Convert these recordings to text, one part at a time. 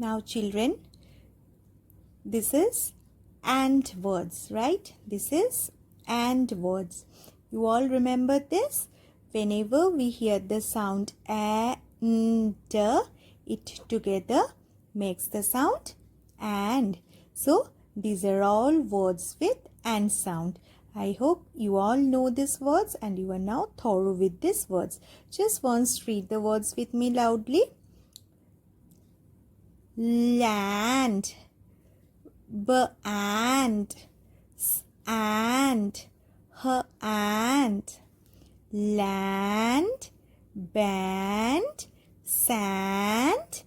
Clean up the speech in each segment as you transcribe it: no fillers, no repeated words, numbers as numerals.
Now children, this is and words, right? This is and words. You all remember this? Whenever we hear the sound and, it together makes the sound and. So these are all words with and sound. I hope you all know these words and you are now thorough with these words. Just once read the words with me loudly. Land, and, and, her and, land, band, sand,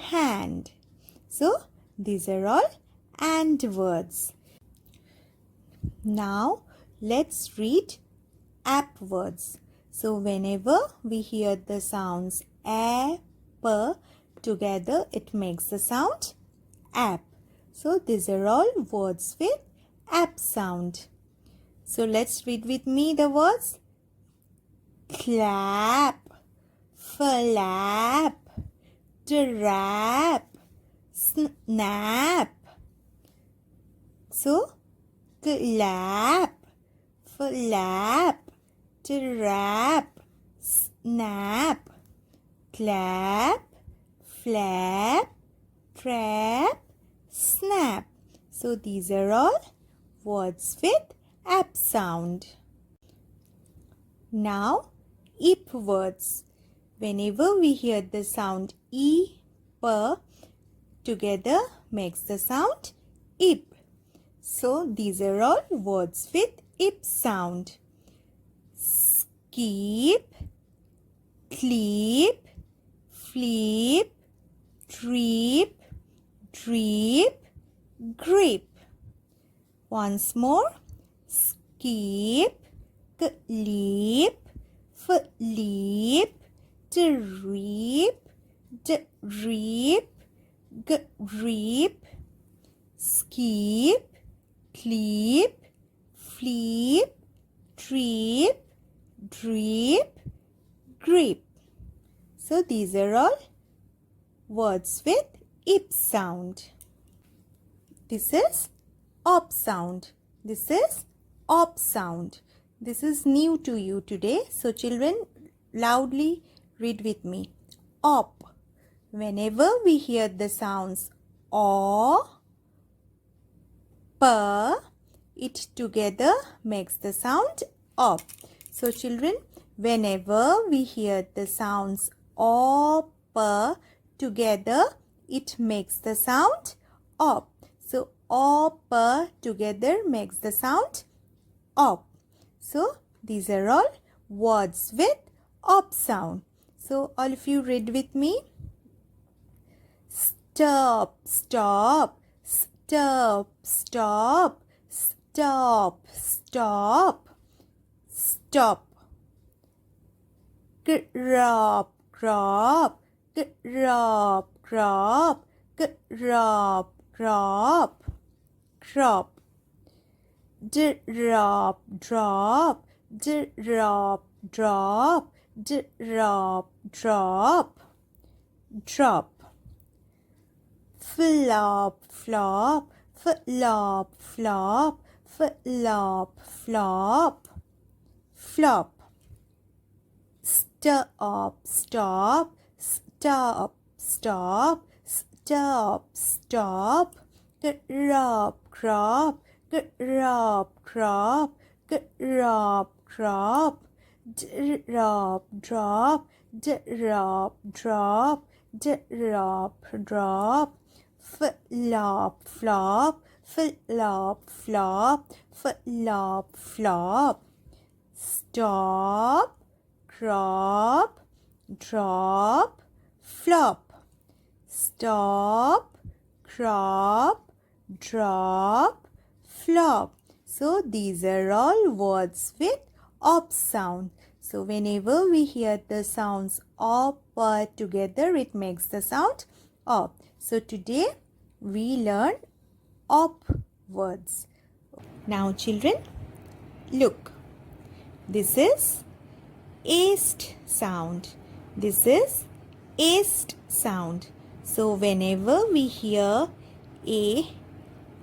hand. So these are all and words. Now let's read app words. So whenever we hear the sounds a, p together, it makes the sound app. So these are all words with app sound. So let's read with me the words. Clap, flap, trap, snap. So clap, flap, trap, snap. Clap, flap, trap, snap. So these are all words with app sound. Now ip words. Whenever we hear the sound e, p together makes the sound ip. So these are all words with ip sound. Skip, clip, flip, trip, drip, grip. Once more. Skip, clip, flip, drip, drip, grip. Skip, clip, flip, trip, drip, grip. So these are all words with ip sound. This is op sound. This is op sound. This is new to you today. So children, loudly read with me. Op. Whenever we hear the sounds o, p, it together makes the sound op. So children, whenever we hear the sounds o, p together, it makes the sound op. So o, p together makes the sound op. So these are all words with op sound. So all of you read with me. Stop, stop, stop, stop, stop, stop, stop. Crop, crop, crop, crop, crop, crop, crop. Drop, drop, drop, drop, drop, drop, drop. Flop, flop, flop, flop, flop, flop, flop. Stop, stop, stop, stop, stop, stop. Crop, crop, crop, crop, crop, crop. Drop, drop, drop, drop, drop, drop. Flop, flop, flop, flop, flop, flop. Stop, crop, drop, flop. Stop, crop, drop, flop. So these are all words with op sound. So whenever we hear the sounds op together, it makes the sound op. So today we learn op words. Now children, look. This is est sound. This is est sound. So whenever we hear a,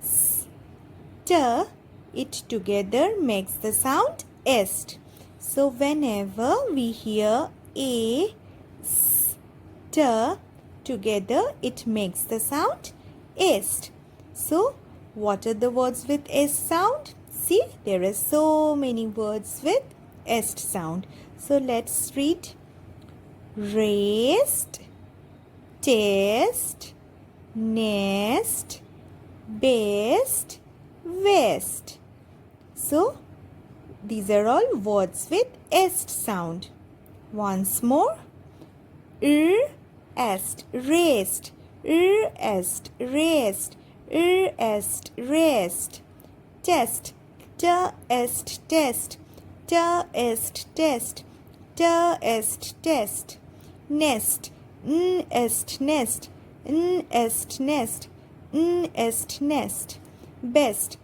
s, t, it together makes the sound est. So whenever we hear a, s, t, together it makes the sound est. So what are the words with est sound? See, there are so many words with est sound. So let's read. Raised, test, nest, best, west. So these are all words with est sound. Once more. Est, raised, est, raised, est, raised. Test, est, test, est, test, est, test. Nest, est, nest, est, nest, est, nest. Best,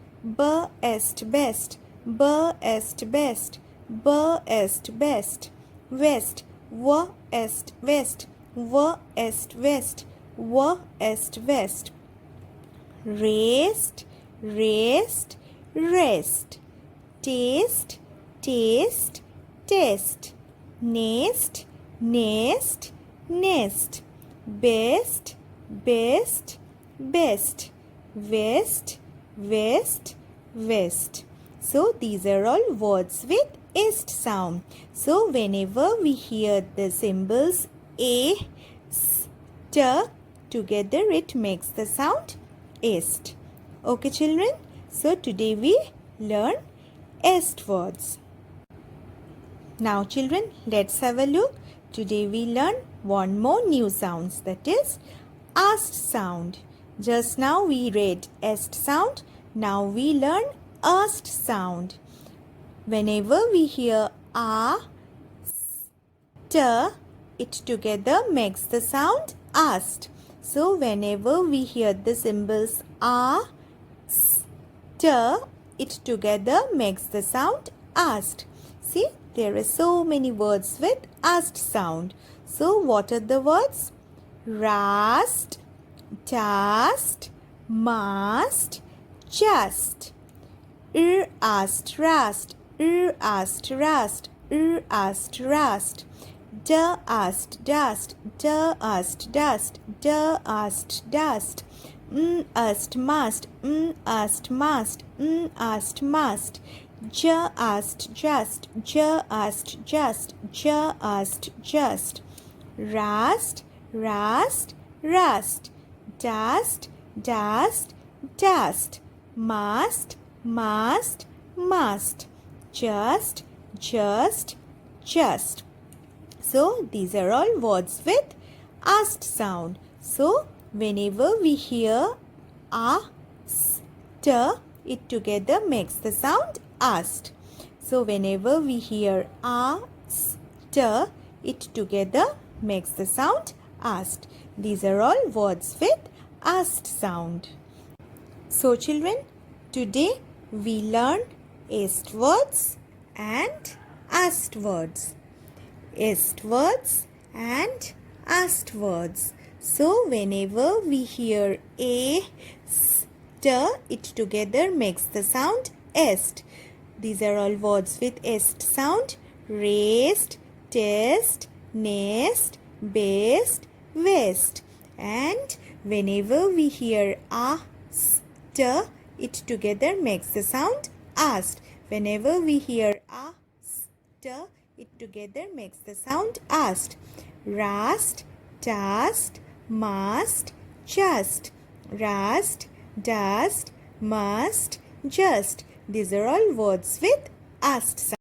est, best, est, best, est, best. West, est, west, est, west, est, west. Raised, raised, rest. Taste, taste, test. Nest, nest, nest. Best, best, best. West, west, west. So these are all words with est sound. So whenever we hear the symbols a, s, t, together it makes the sound est. Okay children, so today we learn est words. Now children, let's have a look. Today we learn one more new sounds, that is ast sound. Just now we read est sound. Now we learn ast sound. Whenever we hear a, s, t, it together makes the sound ast. So whenever we hear the symbols a, s, t, it together makes the sound ast. See, there are so many words with ast sound. So what are the words? Rast, tast, mast, just. Ast, rast, ast, rast, ast, rast. Dust, dust, dust, dust, dust, dust. Ast, must, ast, must, ast, must. Just, just, just, just, just, just. Rust, rust, rust. Dust, dust, dust. Must, must, must. Just, just, just. So these are all words with ast sound. So whenever we hear a, s, t, it together makes the sound ast. So whenever we hear a, s, t, it together makes the sound ast. These are all words with ast sound. So children, today we learn est words and ast words. Est words and ast words. So whenever we hear a, s, t, it together makes the sound est. These are all words with est sound. Raised, test, nest, best, west. And whenever we hear a, s, t, it together makes the sound ast. Whenever we hear a, s, t, it together makes the sound ast. Rast, tast, must, just. Rast, dust, must, just. These are all words with ast sound.